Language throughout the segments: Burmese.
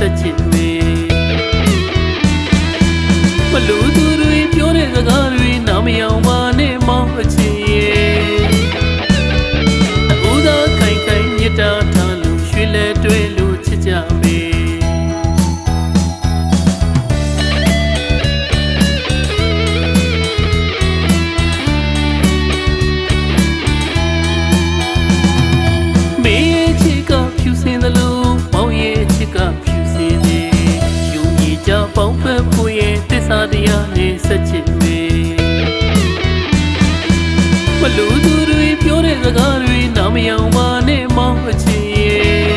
ဆက်ချစ်မေမလူသူတွေပြောတဲ့စကားတွေနားမယောင်ပါနဲ့မောင်းအချစ်ရဲ့ဦးသာခိုင်ခိုင်မြတ်တာထားလို့ရွှေလဲတွဲလို့ချစ်ကြမေပေါင်းဖက်ဖို့ရဲ့သစ္စာတရားနဲ့ဆက်ချစ်မေမလူသူတွေပြောတဲ့စကားတွေနားမယောင်ပါနဲ့မောင်းအချစ်ရဲ့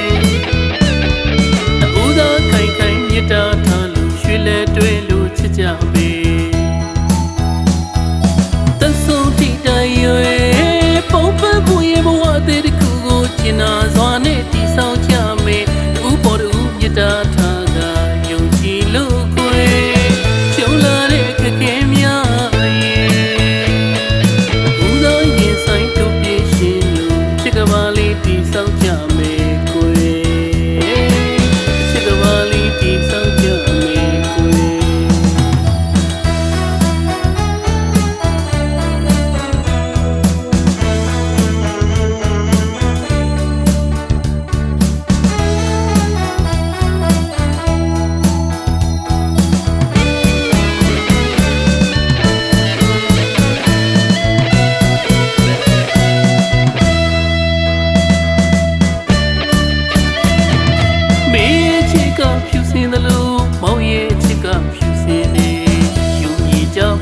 ဦးသာခိုင်ခိုင်မြတ်တာထားလို့ရွှေလဲတွဲလို့ချစ်ကြမေတဆုံတိတိုင်းရဲ့ပေါင်းဖက်ဖို့ရဲ့ဘဝတဲ့တစ်ခုကိုကျင်နာစွာနဲ့တည်ဆောက်ကြမေတူပေါ်တူမြတ်တာထားကယုံကြည်လို့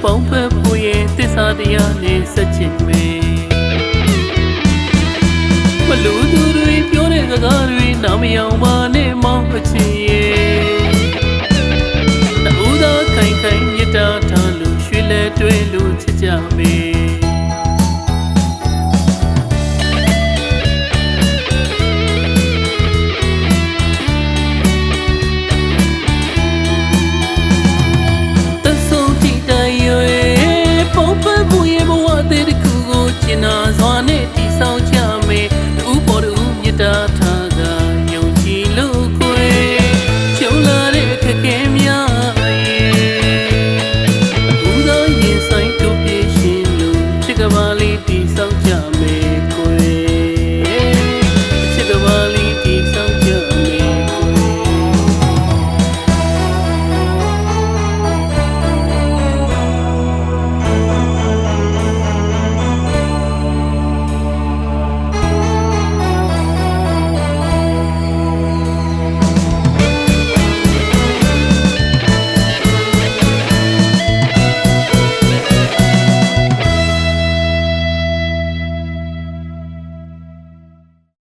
ပေါင်းဖက်ဖို့ရဲ့သစ္စာတရားနဲ့ဆက်ချစ်မေမလူသူတွေပြောတဲ့စကားတွေနားမယောင်ပါနဲ့မောင်းအချစ်